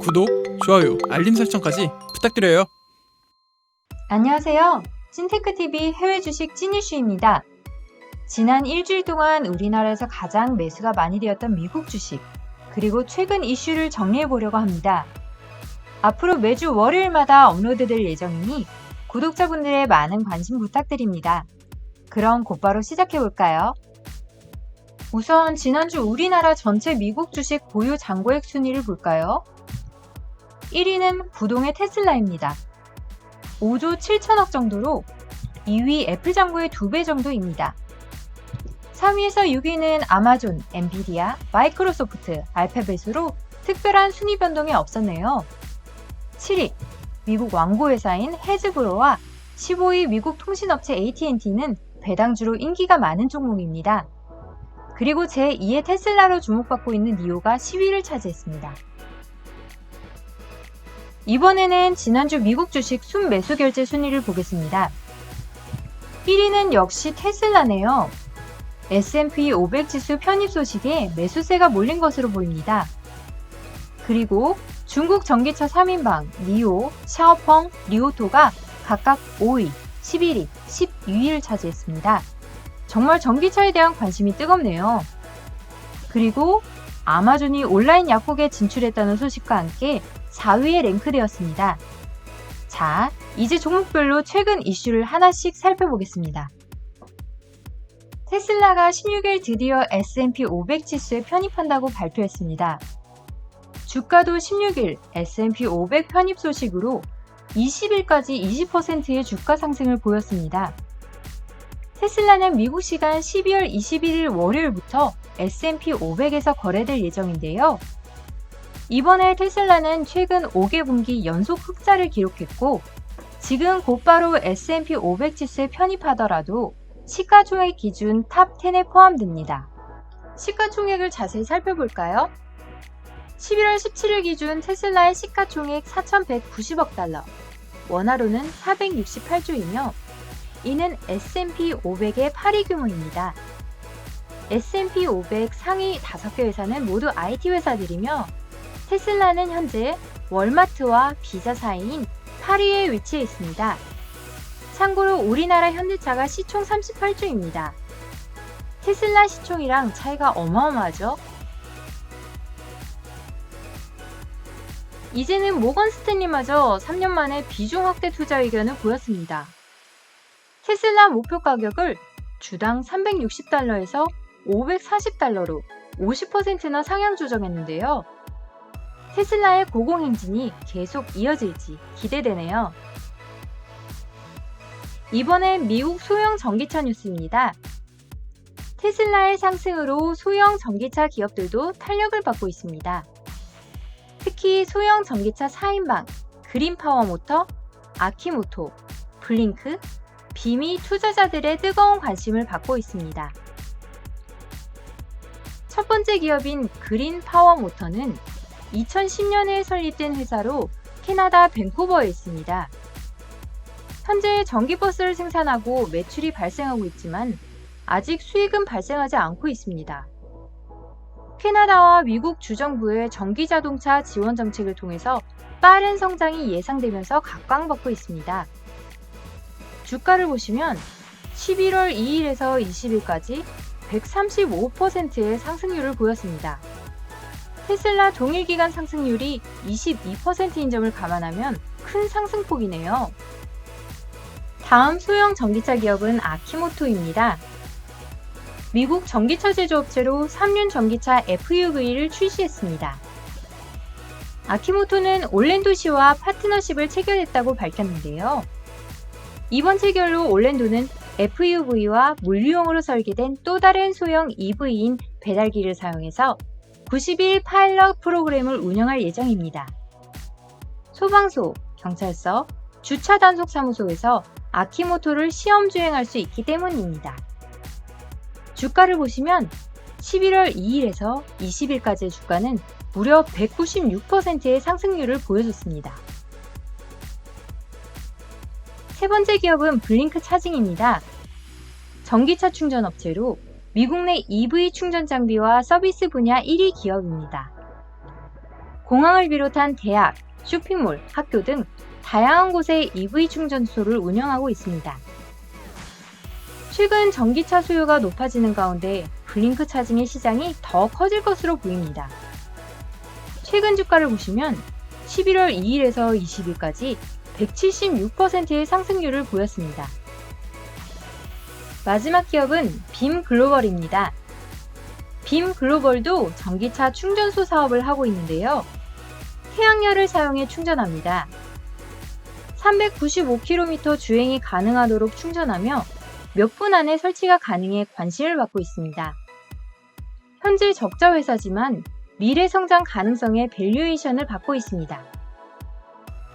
구독, 좋아요, 알림 설정까지 부탁드려요. 안녕하세요. 찐테크TV 해외 주식 찐 이슈입니다. 지난 일주일 동안 우리나라에서 가장 매수가 많이 되었던 미국 주식, 그리고 최근 이슈를 정리해 보려고 합니다. 앞으로 매주 월요일마다 업로드될 예정이니 구독자분들의 많은 관심 부탁드립니다. 그럼 곧바로 시작해 볼까요? 우선 지난주 우리나라 전체 미국 주식 보유 잔고액 순위를 볼까요? 1위는 부동의 테슬라입니다. 5조 7천억 정도로 2위 애플 잔고의 2배 정도입니다. 3위에서 6위는 아마존, 엔비디아, 마이크로소프트, 알파벳으로 특별한 순위 변동이 없었네요. 7위, 미국 왕고회사인 헤즈브로와 15위 미국 통신업체 AT&T는 배당주로 인기가 많은 종목입니다. 그리고 제2의 테슬라로 주목받고 있는 니오가 10위를 차지했습니다. 이번에는 지난주 미국 주식 순매수 결제 순위를 보겠습니다. 1위는 역시 테슬라네요. S&P 500 지수 편입 소식에 매수세가 몰린 것으로 보입니다. 그리고 중국 전기차 3인방 니오, 샤오펑, 리오토가 각각 5위, 11위, 12위를 차지했습니다. 정말 전기차에 대한 관심이 뜨겁네요. 그리고 아마존이 온라인 약국에 진출했다는 소식과 함께 4위에 랭크되었습니다. 자, 이제 종목별로 최근 이슈를 하나씩 살펴보겠습니다. 테슬라가 16일 드디어 S&P 500 지수에 편입한다고 발표했습니다. 주가도 16일 S&P 500 편입 소식으로 20일까지 20%의 주가 상승을 보였습니다. 테슬라는 미국 시간 12월 21일 월요일부터 S&P 500에서 거래될 예정인데요. 이번에 테슬라는 최근 5개 분기 연속 흑자를 기록했고, 지금 곧바로 S&P 500 지수에 편입하더라도 시가총액 기준 탑 10에 포함됩니다. 시가총액을 자세히 살펴볼까요? 11월 17일 기준 테슬라의 시가총액 4,190억 달러, 원화로는 468조이며 이는 S&P 500의 8위 규모입니다. S&P 500 상위 5개 회사는 모두 IT 회사들이며 테슬라는 현재 월마트와 비자 사이인 8위에 위치해 있습니다. 참고로 우리나라 현대차가 시총 38조입니다. 테슬라 시총이랑 차이가 어마어마하죠? 이제는 모건 스탠리마저 3년 만에 비중 확대 투자 의견을 보였습니다. 테슬라 목표 가격을 주당 360달러에서 540달러로 50%나 상향 조정했는데요. 테슬라의 고공행진이 계속 이어질지 기대되네요. 이번엔 미국 소형 전기차 뉴스입니다. 테슬라의 상승으로 소형 전기차 기업들도 탄력을 받고 있습니다. 특히 소형 전기차 4인방, 그린파워모터, 아키모토, 블링크, 빔이 투자자들의 뜨거운 관심을 받고 있습니다. 첫 번째 기업인 그린파워모터는 2010년에 설립된 회사로 캐나다 밴쿠버에 있습니다. 현재 전기버스를 생산하고 매출이 발생하고 있지만 아직 수익은 발생하지 않고 있습니다. 캐나다와 미국 주정부의 전기자동차 지원 정책을 통해서 빠른 성장이 예상되면서 각광받고 있습니다. 주가를 보시면 11월 2일에서 20일까지 135%의 상승률을 보였습니다. 테슬라 동일 기간 상승률이 22%인 점을 감안하면 큰 상승폭이네요. 다음 소형 전기차 기업은 아키모토입니다. 미국 전기차 제조업체로 3륜 전기차 FUV를 출시했습니다. 아키모토는 올랜도시와 파트너십을 체결했다고 밝혔는데요. 이번 체결로 올랜도는 FUV와 물류용으로 설계된 또 다른 소형 EV인 배달기를 사용해서 90일 파일럿 프로그램을 운영할 예정입니다. 소방서, 경찰서, 주차 단속 사무소에서 아키모토를 시험 주행할 수 있기 때문입니다. 주가를 보시면 11월 2일에서 20일까지의 주가는 무려 196%의 상승률을 보여줬습니다. 세 번째 기업은 블링크 차징입니다. 전기차 충전 업체로 미국 내 EV 충전 장비와 서비스 분야 1위 기업입니다. 공항을 비롯한 대학, 쇼핑몰, 학교 등 다양한 곳에 EV 충전소를 운영하고 있습니다. 최근 전기차 수요가 높아지는 가운데 블링크 차징의 시장이 더 커질 것으로 보입니다. 최근 주가를 보시면 11월 2일에서 20일까지 176%의 상승률을 보였습니다. 마지막 기업은 빔글로벌입니다. 빔글로벌도 전기차 충전소 사업을 하고 있는데요. 태양열을 사용해 충전합니다. 395km 주행이 가능하도록 충전하며 몇 분 안에 설치가 가능해 관심을 받고 있습니다. 현재 적자 회사지만 미래 성장 가능성의 밸류에이션을 받고 있습니다.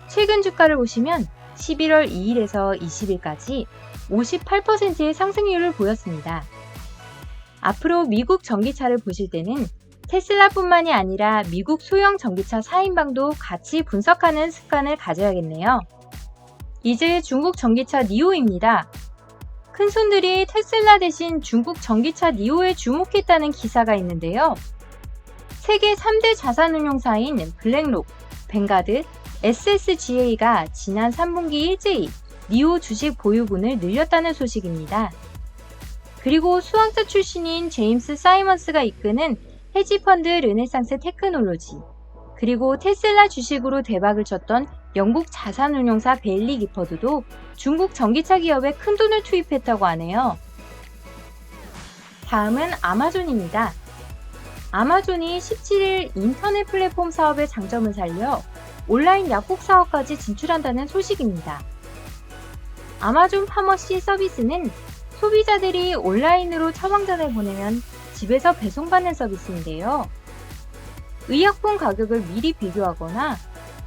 최근 주가를 보시면 11월 2일에서 20일까지 58%의 상승률을 보였습니다. 앞으로 미국 전기차를 보실 때는 테슬라뿐만이 아니라 미국 소형 전기차 4인방도 같이 분석하는 습관을 가져야겠네요. 이제 중국 전기차 니오입니다. 큰손들이 테슬라 대신 중국 전기차 니오에 주목했다는 기사가 있는데요. 세계 3대 자산운용사인 블랙록, 뱅가드, SSGA가 지난 3분기 일제히 니오 주식 보유분을 늘렸다는 소식입니다. 그리고 수학자 출신인 제임스 사이먼스가 이끄는 헤지펀드 르네상스 테크놀로지, 그리고 테슬라 주식으로 대박을 쳤던 영국 자산운용사 벨리 기퍼드도 중국 전기차 기업에 큰돈을 투입했다고 하네요. 다음은 아마존입니다. 아마존이 17일 인터넷 플랫폼 사업의 장점을 살려 온라인 약국 사업까지 진출한다는 소식입니다. 아마존 파머시 서비스는 소비자들이 온라인으로 처방전을 보내면 집에서 배송받는 서비스인데요. 의약품 가격을 미리 비교하거나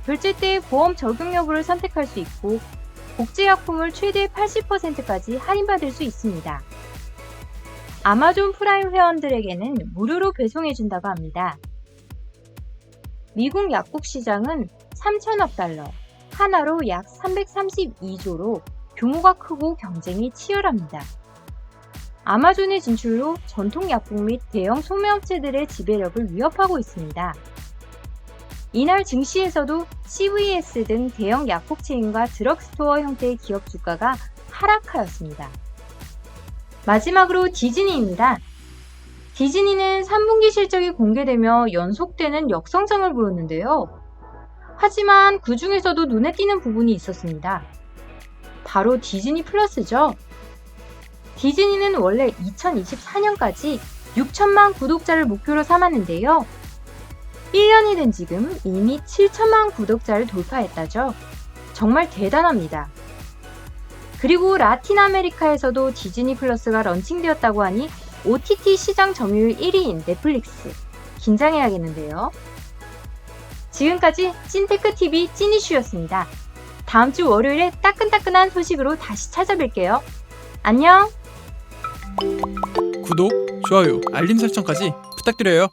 결제 때 보험 적용 여부를 선택할 수 있고 복제약품을 최대 80%까지 할인받을 수 있습니다. 아마존 프라임 회원들에게는 무료로 배송해준다고 합니다. 미국 약국 시장은 3천억 달러, 하나로 약 332조로 규모가 크고 경쟁이 치열합니다. 아마존의 진출로 전통 약국 및 대형 소매업체들의 지배력을 위협하고 있습니다. 이날 증시에서도 CVS 등 대형 약국 체인과 드럭스토어 형태의 기업 주가가 하락하였습니다. 마지막으로 디즈니입니다. 디즈니는 3분기 실적이 공개되며 연속되는 역성장을 보였는데요. 하지만 그 중에서도 눈에 띄는 부분이 있었습니다. 바로 디즈니 플러스죠. 디즈니는 원래 2024년까지 6천만 구독자를 목표로 삼았는데요. 1년이 된 지금 이미 7천만 구독자를 돌파했다죠. 정말 대단합니다. 그리고 라틴 아메리카에서도 디즈니 플러스가 런칭되었다고 하니 OTT 시장 점유율 1위인 넷플릭스, 긴장해야겠는데요. 지금까지 찐테크TV 찐이슈였습니다. 다음 주 월요일에 따끈따끈한 소식으로 다시 찾아뵐게요. 안녕! 구독, 좋아요, 알림 설정까지 부탁드려요.